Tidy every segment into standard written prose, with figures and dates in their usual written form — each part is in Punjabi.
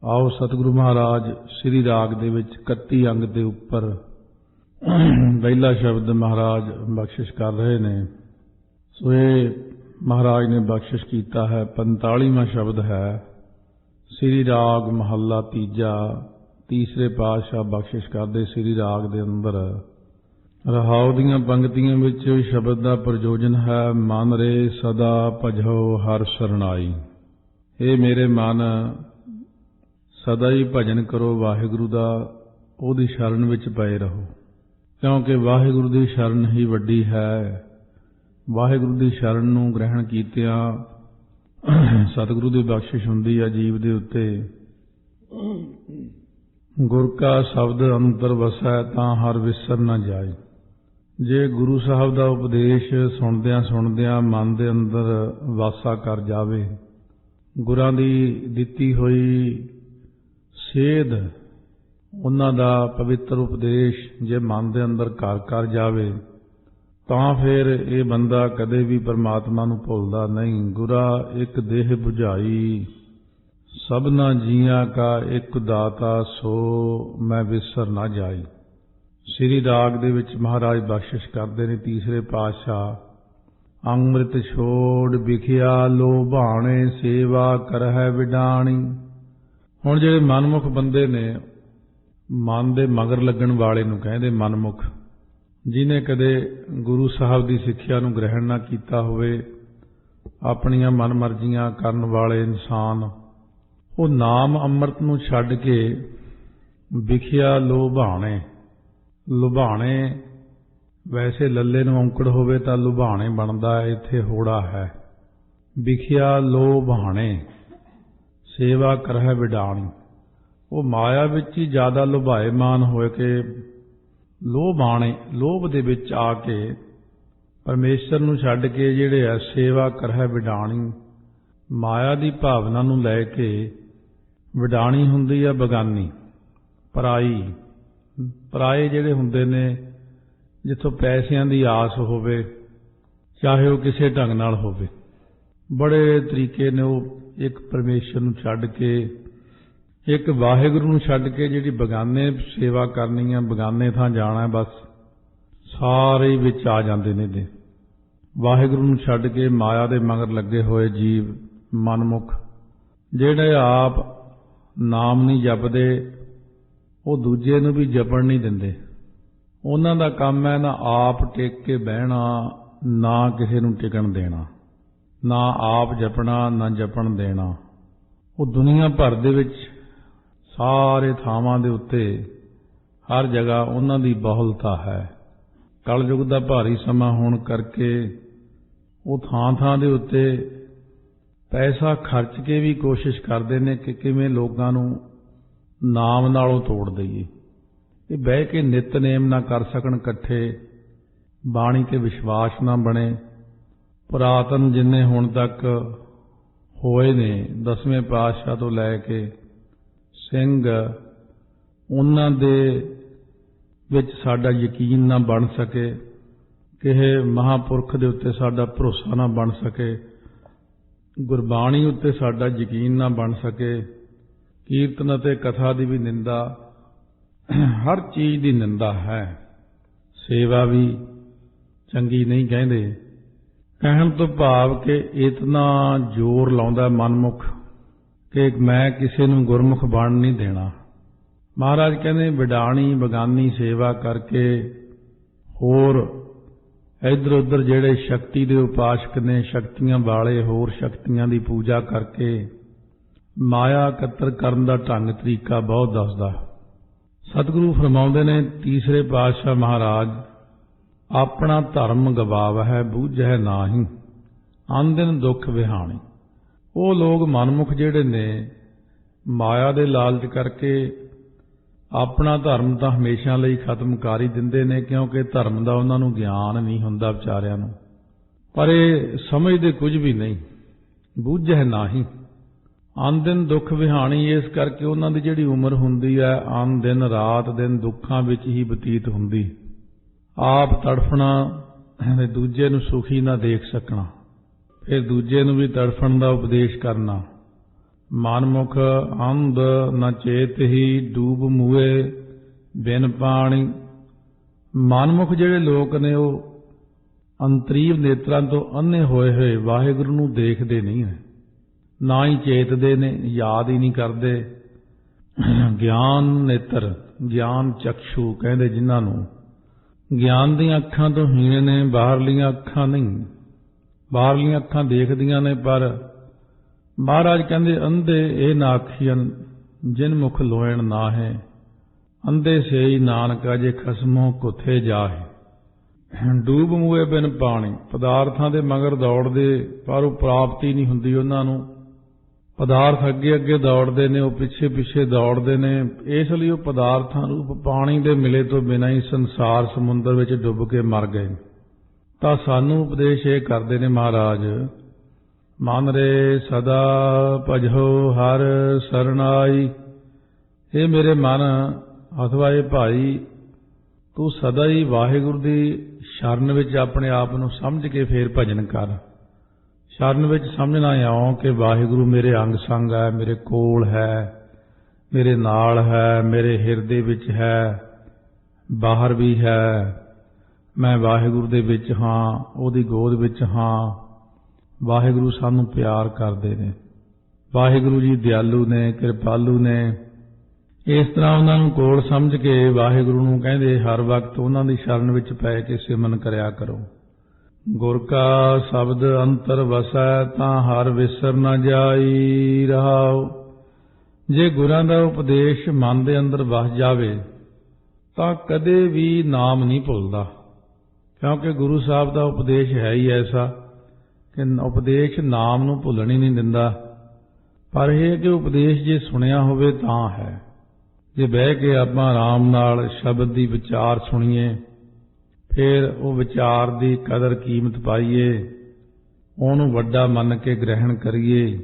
आओ सतगुरु महाराज श्री राग दे विच 31 अंग के उपर पहला शब्द महाराज बख्शिश कर रहे ने। सो ये महाराज ने बख्शिश किया है। 45वां शब्द है श्री राग महला तीजा। तीसरे पातशाह बख्शिश करते श्री राग दे अंदर रहाव दीआं पंक्तियां विच शब्द का प्रयोजन है मन रे सदा भजो हर शरणाई। हे मेरे मन सदा ही भजन करो वाहिगुरु दा, ओहदी शरण विच पए रहो, क्योंकि वाहिगुरु दी शरण ही वड्डी है। वाहिगुरु दी शरण नूं ग्रहण कीतिआं सतगुरु दी बख्शिश हुंदी है जीव दे उत्ते। गुर का शब्द अंतर वसै तां हर विसर न जाए। जे गुरु साहब दा उपदेश सुनदियां सुनदियां मन दे अंदर वासा कर जावे, गुरां दी दित्ती होई सेध उन्हां दा पवित्र उपदेश जे मन दे अंदर घर कर जावे, तां फिर ये बंदा कदे भी परमात्मा नूं भुलदा नहीं। गुरा एक देह बुझाई सबना जियां का एक दाता, सो मैं विसर ना जाई। श्री राग दे विच महाराज बख्शिश करते ने तीसरे पातशाह अंमृत छोड़ बिखिया लोभाणे सेवा करहै विडाणी। हुण जिहड़े मनमुख बंदे ने, मन दे मगर लगन वाले नूं कहंदे मनमुख, जिन्हें कदे गुरु साहब की सिक्ख्या नूं ग्रहण ना कीता होवे, अपनियां मन मर्जियां करन वाले इंसान, वो नाम अमृत नूं छड्ड के विखिया लोभाणे, लुभाणे वैसे लल्ले नूं औंकड़ होवे तां लुभाणे बनदा है, इत्थे होड़ा है। विखिया लोभाणे सेवा करहै विडाणी। वो माया विच ही ज्यादा लुभाएमान होए के लोभाणे लोभ दे विच आके परमेश्वर नूं छड्ड के जिहड़े है सेवा करहै विडाणी, माया दी भावना नूं लै के विडाणी हुंदी है बगानी पराई। पराए जिहड़े हुंदे ने जिथों पैसिਆਂ दी आस होवे, चाहे वो किसी ढंग नाल होवे, बड़े तरीके ने वो एक परमेश्वर नूं छड्ड के एक वाहिगुरू नूं छड्ड के जिहड़ी बगाने सेवा करनी है, बगाने थां जाना है, बस सारे ही विच आ जांदे ने। वाहिगुरू नूं छड्ड के माया दे मगर लगे होए जीव मनमुख जिहड़े आप नाम नहीं जपदे, वो दूजे नूं भी जपण नहीं दिंदे। उन्हां दा काम है ना आप टेक के बहना, ना किसी नूं टिकण देना, ना आप जपना ना जपण देना। वो दुनिया भर दे विच सारे थावां दे उत्ते हर जगह उन्हां दी बहुलता है। कलयुग दा भारी समा होण करके वो थां थां दे उत्ते पैसा खर्च के भी कोशिश करते हैं कि किवें लोकां नूं नाम नालों तोड़ दईए। ये बह के नितनेम ना कर सकन इकट्ठे, बाणी ते विश्वास ना बने। पुरातन जिन्ने हुण तक होए ने 10वें पातशाह तो लैके सिंह, उन्हां दे विच साडा यकीन ना बन सके, किहे महापुरख दे उत्ते साडा भरोसा ना बन सके, गुरबाणी उत्ते साडा यकीन ना बन सके, कीर्तन अते कथा की भी निंदा, हर चीज की निंदा है। सेवा भी चंगी नहीं कहते। कहण तो भाव के इतना जोर लाउंदा मनमुख कि मैं किसी नूं गुरमुख बन नहीं देना। महाराज कहते विडाणी बगानी सेवा करके होर इधर उधर जिहड़े शक्ति के उपासक ने, शक्तियां वाले होर शक्तियां की पूजा करके माया कतर करन दा ढंग तरीका बहुत दसदा। सतगुरु फरमाउंदे ने तीसरे पातशाह महाराज, अपना धर्म गवाव है बूझै नाही, आंदिन दुख विहाणी। वो लोग मनमुख जिहड़े ने माया दे लालच करके अपना धर्म तो हमेशा लई खत्म कर ही दिंदे ने, क्योंकि धर्म का उन्हां नूं ज्ञान नहीं हुंदा विचारिआं नूं। पर ये समझदे कुछ भी नहीं। बूझै नाही आन दिन दुख विहाणी, इस करके उन्हां दी जिहड़ी उम्र हुंदी है आन दिन रात दिन दुखां विच ही बतीत हुंदी। आप तड़फना ते दूजे नूं सुखी ना देख सकना, फिर दूजे नूं भी तड़फण दा उपदेश करना। ਮਨਮੁਖ ਅੰਧ ਨ ਚੇਤ ਹੀ ਡੂਬ ਮੂਏ ਬਿਨ ਪਾਣੀ। ਮਨਮੁਖ ਜਿਹੜੇ ਲੋਕ ਨੇ ਉਹ ਅੰਤਰੀਵ ਨੇਤਰਾਂ ਤੋਂ ਅੰਨੇ ਹੋਏ ਹੋਏ ਵਾਹਿਗੁਰੂ ਨੂੰ ਦੇਖਦੇ ਨਹੀਂ ਨੇ, ਨਾ ਹੀ ਚੇਤਦੇ ਨੇ, ਯਾਦ ਹੀ ਨਹੀਂ ਕਰਦੇ। ਗਿਆਨ ਨੇਤਰ, ਗਿਆਨ ਚਕਸ਼ੂ ਕਹਿੰਦੇ ਜਿਨ੍ਹਾਂ ਨੂੰ, ਗਿਆਨ ਦੀਆਂ ਅੱਖਾਂ ਤੋਂ ਹੀਣ ਨੇ, ਬਾਹਰਲੀਆਂ ਅੱਖਾਂ ਨਹੀਂ। ਬਾਹਰਲੀਆਂ ਅੱਖਾਂ ਦੇਖਦੀਆਂ ਨੇ, ਪਰ ਮਹਾਰਾਜ ਕਹਿੰਦੇ ਅੰਧੇ ਇਹ ਨਾ ਆਖੀਨ ਜਿਨ ਮੁਖ ਲੋਇਣ ਨਾ ਹੈ, ਅੰਧੇ ਸੇਈ ਨਾਨਕਾ ਜੇ ਖਸਮੋਂ ਕੁੱਥੇ ਜਾਹੇ। ਡੂਬ ਮੂਏ ਬਿਨ ਪਾਣੀ, ਪਦਾਰਥਾਂ ਦੇ ਮਗਰ ਦੌੜਦੇ ਪਰ ਉਹ ਪ੍ਰਾਪਤੀ ਨਹੀਂ ਹੁੰਦੀ ਉਹਨਾਂ ਨੂੰ। ਪਦਾਰਥ ਅੱਗੇ ਅੱਗੇ ਦੌੜਦੇ ਨੇ, ਉਹ ਪਿੱਛੇ ਪਿੱਛੇ ਦੌੜਦੇ ਨੇ, ਇਸ ਲਈ ਉਹ ਪਦਾਰਥਾਂ ਰੂਪ ਪਾਣੀ ਦੇ ਮਿਲੇ ਤੋਂ ਬਿਨਾਂ ਹੀ ਸੰਸਾਰ ਸਮੁੰਦਰ ਵਿੱਚ ਡੁੱਬ ਕੇ ਮਰ ਗਏ। ਤਾਂ ਸਾਨੂੰ ਉਪਦੇਸ਼ ਇਹ ਕਰਦੇ ਨੇ ਮਹਾਰਾਜ, ਮਨ ਰੇ ਸਦਾ ਭਜੋ ਹਰ ਸਰਨਾਈ। ਇਹ ਮੇਰੇ ਮਨ ਅਥਵਾ ਇਹ ਭਾਈ, ਤੂੰ ਸਦਾ ਹੀ ਵਾਹਿਗੁਰੂ ਦੀ ਸ਼ਰਨ ਵਿੱਚ ਆਪਣੇ ਆਪ ਨੂੰ ਸਮਝ ਕੇ ਫੇਰ ਭਜਨ ਕਰ। ਸ਼ਰਨ ਵਿੱਚ ਸਮਝਣਾ ਆਉਂ ਕਿ ਵਾਹਿਗੁਰੂ ਮੇਰੇ ਅੰਗ ਸੰਗ ਹੈ, ਮੇਰੇ ਕੋਲ ਹੈ, ਮੇਰੇ ਨਾਲ ਹੈ, ਮੇਰੇ ਹਿਰਦੇ ਵਿੱਚ ਹੈ, ਬਾਹਰ ਵੀ ਹੈ। ਮੈਂ ਵਾਹਿਗੁਰੂ ਦੇ ਵਿੱਚ ਹਾਂ, ਉਹਦੀ ਗੋਦ ਵਿੱਚ ਹਾਂ। ਵਾਹਿਗੁਰੂ ਸਾਨੂੰ ਪਿਆਰ ਕਰਦੇ ਨੇ, ਵਾਹਿਗੁਰੂ ਜੀ ਦਿਆਲੂ ਨੇ, ਕਿਰਪਾਲੂ ਨੇ। ਇਸ ਤਰ੍ਹਾਂ ਉਹਨਾਂ ਨੂੰ ਕੋਲ ਸਮਝ ਕੇ ਵਾਹਿਗੁਰੂ ਨੂੰ ਕਹਿੰਦੇ ਹਰ ਵਕਤ ਉਹਨਾਂ ਦੀ ਸ਼ਰਨ ਵਿੱਚ ਪੈ ਕੇ ਸਿਮਰਨ ਕਰਿਆ ਕਰੋ। ਗੁਰ ਕਾ ਸ਼ਬਦ ਅੰਤਰ ਵਸੈ ਤਾਂ ਹਰ ਵਿਸਰ ਨ ਜਾਈ ਰਹਾਉ। ਜੇ ਗੁਰਾਂ ਦਾ ਉਪਦੇਸ਼ ਮਨ ਦੇ ਅੰਦਰ ਵਸ ਜਾਵੇ ਤਾਂ ਕਦੇ ਵੀ ਨਾਮ ਨਹੀਂ ਭੁੱਲਦਾ, ਕਿਉਂਕਿ ਗੁਰੂ ਸਾਹਿਬ ਦਾ ਉਪਦੇਸ਼ ਹੈ ਹੀ ਐਸਾ ਕਿ ਉਪਦੇਸ਼ ਨਾਮ ਨੂੰ ਭੁੱਲਣ ਹੀ ਨਹੀਂ ਦਿੰਦਾ। ਪਰ ਇਹ ਕਿ ਉਪਦੇਸ਼ ਜੇ ਸੁਣਿਆ ਹੋਵੇ ਤਾਂ ਹੈ। ਜੇ ਬਹਿ ਕੇ ਆਪਾਂ ਆਰਾਮ ਨਾਲ ਸ਼ਬਦ ਦੀ ਵਿਚਾਰ ਸੁਣੀਏ, ਫਿਰ ਉਹ ਵਿਚਾਰ ਦੀ ਕਦਰ ਕੀਮਤ ਪਾਈਏ, ਉਹਨੂੰ ਵੱਡਾ ਮੰਨ ਕੇ ਗ੍ਰਹਿਣ ਕਰੀਏ,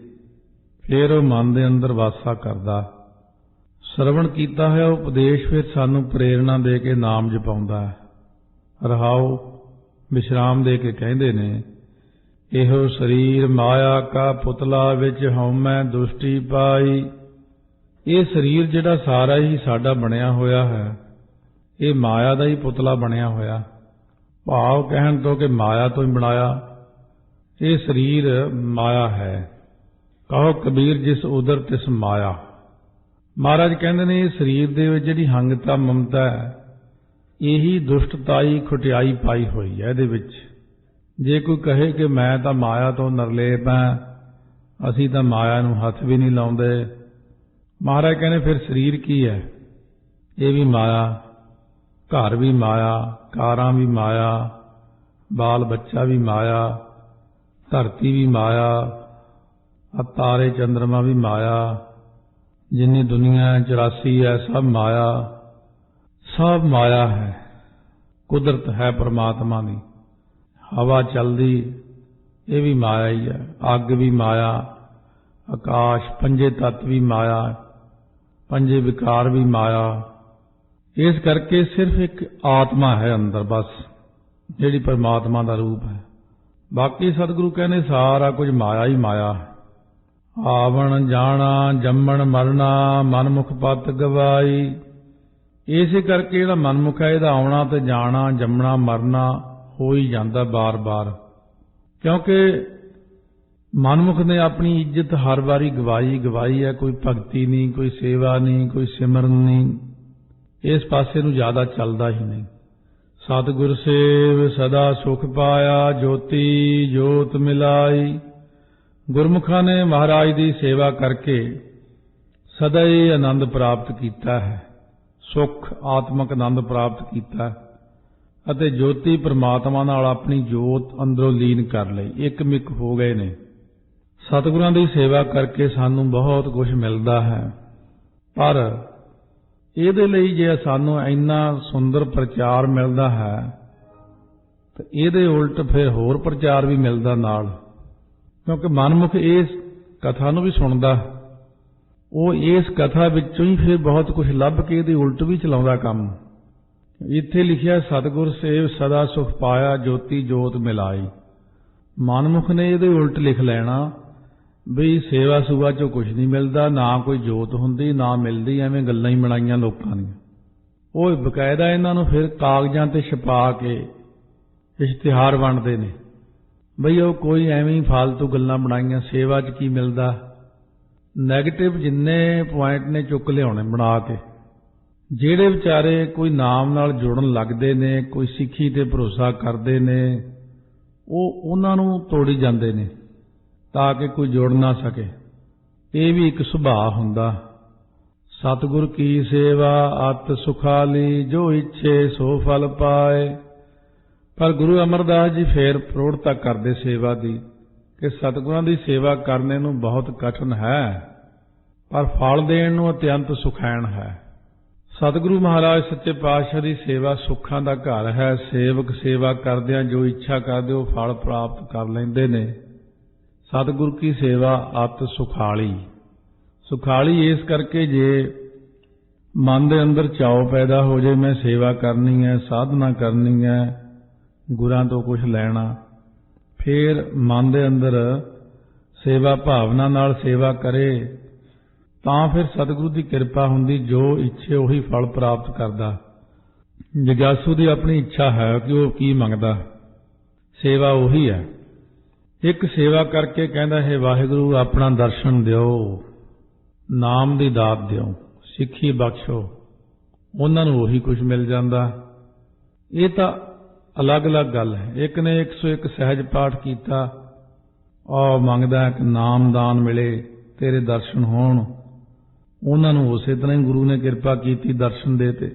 ਫਿਰ ਉਹ ਮਨ ਦੇ ਅੰਦਰ ਵਾਸਾ ਕਰਦਾ। ਸਰਵਣ ਕੀਤਾ ਹੋਇਆ ਉਪਦੇਸ਼ ਫਿਰ ਸਾਨੂੰ ਪ੍ਰੇਰਣਾ ਦੇ ਕੇ ਨਾਮ ਜਪਾਉਂਦਾ ਹੈ। ਰਹਾਉ ਵਿਸ਼ਰਾਮ ਦੇ ਕੇ ਕਹਿੰਦੇ ਨੇ, ਇਹੋ ਸਰੀਰ ਮਾਇਆ ਕਾ ਪੁਤਲਾ ਵਿੱਚ ਹਉਮੈ ਦੁਸ਼ਟੀ ਪਾਈ। ਇਹ ਸਰੀਰ ਜਿਹੜਾ ਸਾਰਾ ਹੀ ਸਾਡਾ ਬਣਿਆ ਹੋਇਆ ਹੈ, ਇਹ ਮਾਇਆ ਦਾ ਹੀ ਪੁਤਲਾ ਬਣਿਆ ਹੋਇਆ। ਭਾਵ ਕਹਿਣ ਤੋਂ ਕਿ ਮਾਇਆ ਤੋਂ ਹੀ ਬਣਾਇਆ। ਇਹ ਸਰੀਰ ਮਾਇਆ ਹੈ। ਕਹੋ ਕਬੀਰ ਜਿਸ ਉਦਰ ਤਿਸ ਮਾਇਆ। ਮਹਾਰਾਜ ਕਹਿੰਦੇ ਨੇ ਇਹ ਸਰੀਰ ਦੇ ਵਿੱਚ ਜਿਹੜੀ ਹੰਗਤਾ ਮਮਤਾ ਹੈ, ਇਹੀ ਦੁਸ਼ਟਤਾਈ ਖੁਟਿਆਈ ਪਾਈ ਹੋਈ ਹੈ ਇਹਦੇ ਵਿੱਚ। ਜੇ ਕੋਈ ਕਹੇ ਕਿ ਮੈਂ ਤਾਂ ਮਾਇਆ ਤੋਂ ਨਿਰਲੇਪ ਹਾਂ, ਅਸੀਂ ਤਾਂ ਮਾਇਆ ਨੂੰ ਹੱਥ ਵੀ ਨਹੀਂ ਲਾਉਂਦੇ, ਮਹਾਰਾਜ ਕਹਿੰਦੇ ਫਿਰ ਸਰੀਰ ਕੀ ਹੈ? ਇਹ ਵੀ ਮਾਇਆ, ਘਰ ਵੀ ਮਾਇਆ, ਕਾਰਾਂ ਵੀ ਮਾਇਆ, ਬਾਲ ਬੱਚਾ ਵੀ ਮਾਇਆ, ਧਰਤੀ ਵੀ ਮਾਇਆ, ਤਾਰੇ ਚੰਦਰਮਾ ਵੀ ਮਾਇਆ, ਜਿੰਨੀ ਦੁਨੀਆ 84 ਹੈ ਸਭ ਮਾਇਆ, ਸਭ ਮਾਇਆ ਹੈ। ਕੁਦਰਤ ਹੈ ਪਰਮਾਤਮਾ ਦੀ। ਹਵਾ ਚੱਲਦੀ ਇਹ ਵੀ ਮਾਇਆ ਹੀ ਹੈ, ਅੱਗ ਵੀ ਮਾਇਆ, ਆਕਾਸ਼, ਪੰਜੇ ਤੱਤ ਵੀ ਮਾਇਆ, ਪੰਜੇ ਵਿਕਾਰ ਵੀ ਮਾਇਆ। ਇਸ ਕਰਕੇ ਸਿਰਫ ਇੱਕ ਆਤਮਾ ਹੈ ਅੰਦਰ ਬਸ, ਜਿਹੜੀ ਪਰਮਾਤਮਾ ਦਾ ਰੂਪ ਹੈ। ਬਾਕੀ ਸਤਿਗੁਰੂ ਕਹਿੰਦੇ ਸਾਰਾ ਕੁਝ ਮਾਇਆ ਹੀ ਮਾਇਆ ਹੈ। ਆਵਣ ਜਾਣਾ ਜੰਮਣ ਮਰਨਾ ਮਨਮੁਖ ਪਤ ਗਵਾਈ। ਇਸੇ ਕਰਕੇ ਜਿਹੜਾ ਮਨਮੁਖ ਹੈ ਇਹਦਾ ਆਉਣਾ ਤੇ ਜਾਣਾ, ਜੰਮਣਾ ਮਰਨਾ ਹੋ ਹੀ ਜਾਂਦਾ ਬਾਰ-ਬਾਰ, ਕਿਉਂਕਿ ਮਨਮੁਖ ਨੇ ਆਪਣੀ ਇੱਜ਼ਤ ਹਰ ਵਾਰੀ ਗਵਾਈ ਹੈ। ਕੋਈ ਭਗਤੀ ਨਹੀਂ, ਕੋਈ ਸੇਵਾ ਨਹੀਂ, ਕੋਈ ਸਿਮਰਨ ਨਹੀਂ, ਇਸ ਪਾਸੇ ਨੂੰ ਜ਼ਿਆਦਾ ਚੱਲਦਾ ਹੀ ਨਹੀਂ। ਸਤਿਗੁਰ ਸੇਵ ਸਦਾ ਸੁਖ ਪਾਇਆ, ਜੋਤੀ ਜੋਤ ਮਿਲਾਈ। ਗੁਰਮੁਖਾਂ ਨੇ ਮਹਾਰਾਜ ਦੀ ਸੇਵਾ ਕਰਕੇ ਸਦਾ ਹੀ ਆਨੰਦ ਪ੍ਰਾਪਤ ਕੀਤਾ ਹੈ, ਸੁਖ ਆਤਮਕ ਆਨੰਦ ਪ੍ਰਾਪਤ ਕੀਤਾ ਹੈ ਅਤੇ ਜੋਤੀ ਪ੍ਰਮਾਤਮਾ ਨਾਲ ਆਪਣੀ ਜੋਤ ਅੰਦਰੋਂ ਲੀਨ ਕਰ ਲਈ, ਇੱਕ ਮਿਕ ਹੋ ਗਏ ਨੇ। ਸਤਿਗੁਰਾਂ ਦੀ ਸੇਵਾ ਕਰਕੇ ਸਾਨੂੰ ਬਹੁਤ ਕੁਝ ਮਿਲਦਾ ਹੈ, ਪਰ ਇਹਦੇ ਲਈ ਜੇ ਸਾਨੂੰ ਇੰਨਾ ਸੁੰਦਰ ਪ੍ਰਚਾਰ ਮਿਲਦਾ ਹੈ ਤਾਂ ਇਹਦੇ ਉਲਟ ਫਿਰ ਹੋਰ ਪ੍ਰਚਾਰ ਵੀ ਮਿਲਦਾ ਨਾਲ, ਕਿਉਂਕਿ ਮਨਮੁਖ ਇਸ ਕਥਾ ਨੂੰ ਵੀ ਸੁਣਦਾ, ਉਹ ਇਸ ਕਥਾ ਵਿੱਚੋਂ ਹੀ ਫਿਰ ਬਹੁਤ ਕੁਝ ਲੱਭ ਕੇ ਇਹਦੇ ਉਲਟ ਵੀ ਚਲਾਉਂਦਾ ਕੰਮ। ਇੱਥੇ ਲਿਖਿਆ ਸਤਿਗੁਰ ਸੇਵ ਸਦਾ ਸੁਖ ਪਾਇਆ, ਜੋਤੀ ਜੋਤ ਮਿਲਾਈ। ਮਨਮੁਖ ਨੇ ਇਹਦੇ ਉਲਟ ਲਿਖ ਲੈਣਾ ਵੀ ਸੇਵਾ ਸੁਵਾ ਚੋਂ ਕੁਝ ਨਹੀਂ ਮਿਲਦਾ, ਨਾ ਕੋਈ ਜੋਤ ਹੁੰਦੀ ਨਾ ਮਿਲਦੀ, ਐਵੇਂ ਗੱਲਾਂ ਹੀ ਬਣਾਈਆਂ ਲੋਕਾਂ ਦੀਆਂ। ਉਹ ਬਕਾਇਦਾ ਇਹਨਾਂ ਨੂੰ ਫਿਰ ਕਾਗਜ਼ਾਂ ਤੇ ਛਪਾ ਕੇ ਇਸ਼ਤਿਹਾਰ ਵੰਡਦੇ ਨੇ ਬਈ ਉਹ ਕੋਈ ਐਵੇਂ ਹੀ ਫਾਲਤੂ ਗੱਲਾਂ ਬਣਾਈਆਂ, ਸੇਵਾ 'ਚ ਕੀ ਮਿਲਦਾ। ਨੈਗੇਟਿਵ ਜਿੰਨੇ ਪੁਆਇੰਟ ਨੇ ਚੁੱਕ ਲਿਆਉਣੇ ਬਣਾ ਕੇ। ਜਿਹੜੇ ਵਿਚਾਰੇ ਕੋਈ ਨਾਮ ਨਾਲ ਜੁੜਨ ਲੱਗਦੇ ਨੇ, ਕੋਈ ਸਿੱਖੀ ਤੇ ਭਰੋਸਾ ਕਰਦੇ ਨੇ, ਉਹ ਉਹਨਾਂ ਨੂੰ ਤੋੜੀ ਜਾਂਦੇ ਨੇ ਤਾਂ ਕਿ ਕੋਈ ਜੁੜ ਨਾ ਸਕੇ। ਇਹ ਵੀ ਇੱਕ ਸੁਭਾਅ ਹੁੰਦਾ। ਸਤਿਗੁਰ ਕੀ ਸੇਵਾ ਅਤ ਸੁਖਾਲੀ, ਜੋ ਇੱਛੇ ਸੋ ਫਲ ਪਾਏ। ਪਰ ਗੁਰੂ ਅਮਰਦਾਸ ਜੀ ਫੇਰ ਪ੍ਰੋੜਤਾ ਕਰਦੇ ਸੇਵਾ ਦੀ ਕਿ ਸਤਿਗੁਰਾਂ ਦੀ ਸੇਵਾ ਕਰਨੇ ਨੂੰ ਬਹੁਤ ਕਠਿਨ ਹੈ, ਪਰ ਫਲ ਦੇਣ ਨੂੰ ਅਤਿਅੰਤ ਸੁਖੈਣ ਹੈ। ਸਤਿਗੁਰੂ ਮਹਾਰਾਜ ਸੱਚੇ ਪਾਤਸ਼ਾਹ ਦੀ ਸੇਵਾ ਸੁੱਖਾਂ ਦਾ ਘਰ ਹੈ। ਸੇਵਕ ਸੇਵਾ ਕਰਦਿਆਂ ਜੋ ਇੱਛਾ ਕਰਦੇ ਉਹ ਫਲ ਪ੍ਰਾਪਤ ਕਰ ਲੈਂਦੇ ਨੇ। ਸਤਿਗੁਰ ਕੀ ਸੇਵਾ ਅਤ ਸੁਖਾਲੀ। ਸੁਖਾਲੀ ਇਸ ਕਰਕੇ ਜੇ ਮਨ ਦੇ ਅੰਦਰ ਚਾਉ ਪੈਦਾ ਹੋ ਜਾਏ ਮੈਂ ਸੇਵਾ ਕਰਨੀ ਹੈ, ਸਾਧਨਾ ਕਰਨੀ ਹੈ, ਗੁਰਾਂ ਤੋਂ ਕੁਝ ਲੈਣਾ, ਫਿਰ ਮਨ ਦੇ ਅੰਦਰ ਸੇਵਾ ਭਾਵਨਾ ਨਾਲ ਸੇਵਾ ਕਰੇ ਤਾਂ ਫਿਰ ਸਤਿਗੁਰੂ ਦੀ ਕਿਰਪਾ ਹੁੰਦੀ। ਜੋ ਇੱਛੇ ਉਹੀ ਫਲ ਪ੍ਰਾਪਤ ਕਰਦਾ। ਜਗਿਆਸੂ ਦੀ ਆਪਣੀ ਇੱਛਾ ਹੈ ਕਿ ਉਹ ਕੀ ਮੰਗਦਾ, ਸੇਵਾ ਉਹੀ ਹੈ। ਇੱਕ ਸੇਵਾ ਕਰਕੇ ਕਹਿੰਦਾ ਹੈ ਵਾਹਿਗੁਰੂ ਆਪਣਾ ਦਰਸ਼ਨ ਦਿਓ, ਨਾਮ ਦੀ ਦਾਤ ਦਿਓ, ਸਿੱਖੀ ਬਖਸ਼ੋ। ਉਹਨਾਂ ਨੂੰ ਉਹੀ ਕੁਝ ਮਿਲ ਜਾਂਦਾ। ਇਹ ਤਾਂ ਅਲੱਗ-ਅਲੱਗ ਗੱਲ ਹੈ। ਇੱਕ ਨੇ 101 ਸਹਿਜ ਪਾਠ ਕੀਤਾ, ਉਹ ਮੰਗਦਾ ਕਿ ਨਾਮਦਾਨ ਮਿਲੇ, ਤੇਰੇ ਦਰਸ਼ਨ ਹੋਣ। ਉਹਨਾਂ ਨੂੰ ਉਸੇ ਤਰ੍ਹਾਂ ਹੀ ਗੁਰੂ ਨੇ ਕਿਰਪਾ ਕੀਤੀ, ਦਰਸ਼ਨ ਦੇ ਤੇ।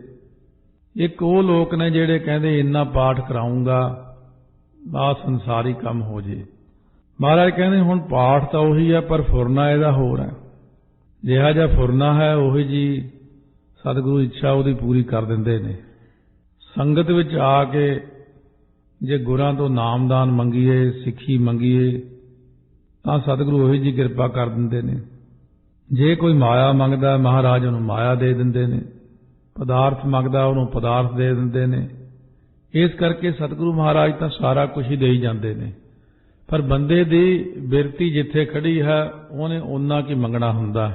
ਇੱਕ ਉਹ ਲੋਕ ਨੇ ਜਿਹੜੇ ਕਹਿੰਦੇ ਇੰਨਾ ਪਾਠ ਕਰਾਉਂਗਾ ਆਹ ਸੰਸਾਰੀ ਕੰਮ ਹੋ ਜੇ। ਮਹਾਰਾਜ ਕਹਿੰਦੇ ਹੁਣ ਪਾਠ ਤਾਂ ਉਹੀ ਹੈ ਪਰ ਫੁਰਨਾ ਇਹਦਾ ਹੋਰ ਹੈ। ਜਿਹੜਾ ਜਿਹਾ ਫੁਰਨਾ ਹੈ ਉਹੀ ਜੀ ਸਤਿਗੁਰੂ ਇੱਛਾ ਉਹਦੀ ਪੂਰੀ ਕਰ ਦਿੰਦੇ ਨੇ। ਸੰਗਤ ਵਿੱਚ ਆ ਕੇ ਜੇ ਗੁਰਾਂ ਤੋਂ ਨਾਮਦਾਨ ਮੰਗੀਏ, ਸਿੱਖੀ ਮੰਗੀਏ ਤਾਂ ਸਤਿਗੁਰੂ ਉਹੀ ਜੀ ਕਿਰਪਾ ਕਰ ਦਿੰਦੇ ਨੇ। ਜੇ ਕੋਈ ਮਾਇਆ ਮੰਗਦਾ ਮਹਾਰਾਜ ਉਹਨੂੰ ਮਾਇਆ ਦੇ ਦਿੰਦੇ ਨੇ, ਪਦਾਰਥ ਮੰਗਦਾ ਉਹਨੂੰ ਪਦਾਰਥ ਦੇ ਦਿੰਦੇ ਨੇ। ਇਸ ਕਰਕੇ ਸਤਿਗੁਰੂ ਮਹਾਰਾਜ ਤਾਂ ਸਾਰਾ ਕੁਝ ਹੀ ਦੇਈ ਜਾਂਦੇ ਨੇ, ਪਰ ਬੰਦੇ ਦੀ ਬਿਰਤੀ ਜਿੱਥੇ ਖੜੀ ਹੈ ਉਹਨੇ ਓਨਾ ਕੀ ਮੰਗਣਾ ਹੁੰਦਾ।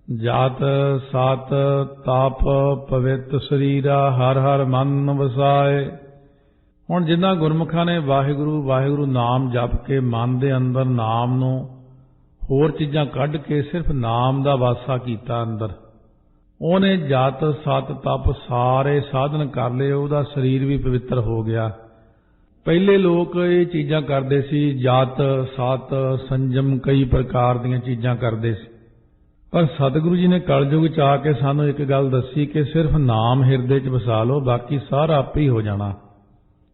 ਜਾਤ ਸਤ ਤਪ ਪਵਿੱਤ ਸਰੀਰਾ ਹਰ ਹਰ ਮਨ ਵਸਾਏ। ਹੁਣ ਜਿਨ੍ਹਾਂ ਗੁਰਮੁਖਾਂ ਨੇ ਵਾਹਿਗੁਰੂ ਵਾਹਿਗੁਰੂ ਨਾਮ ਜਪ ਕੇ ਮਨ ਦੇ ਅੰਦਰ ਨਾਮ ਨੂੰ ਹੋਰ ਚੀਜ਼ਾਂ ਕੱਢ ਕੇ ਸਿਰਫ ਨਾਮ ਦਾ ਵਾਸਾ ਕੀਤਾ ਅੰਦਰ, ਉਹਨੇ ਜਤ ਸਤ ਤਪ ਸਾਰੇ ਸਾਧਨ ਕਰ ਲਏ, ਉਹਦਾ ਸਰੀਰ ਵੀ ਪਵਿੱਤਰ ਹੋ ਗਿਆ। ਪਹਿਲੇ ਲੋਕ ਇਹ ਚੀਜ਼ਾਂ ਕਰਦੇ ਸੀ, ਜਤ ਸਤ ਸੰਜਮ ਕਈ ਪ੍ਰਕਾਰ ਦੀਆਂ ਚੀਜ਼ਾਂ ਕਰਦੇ ਸੀ। ਪਰ ਸਤਿਗੁਰੂ ਜੀ ਨੇ ਕਲਯੁਗ ਚ ਆ ਕੇ ਸਾਨੂੰ ਇੱਕ ਗੱਲ ਦੱਸੀ ਕਿ ਸਿਰਫ ਨਾਮ ਹਿਰਦੇ ਚ ਵਸਾ ਲਓ, ਬਾਕੀ ਸਾਰਾ ਆਪੇ ਹੀ ਹੋ ਜਾਣਾ।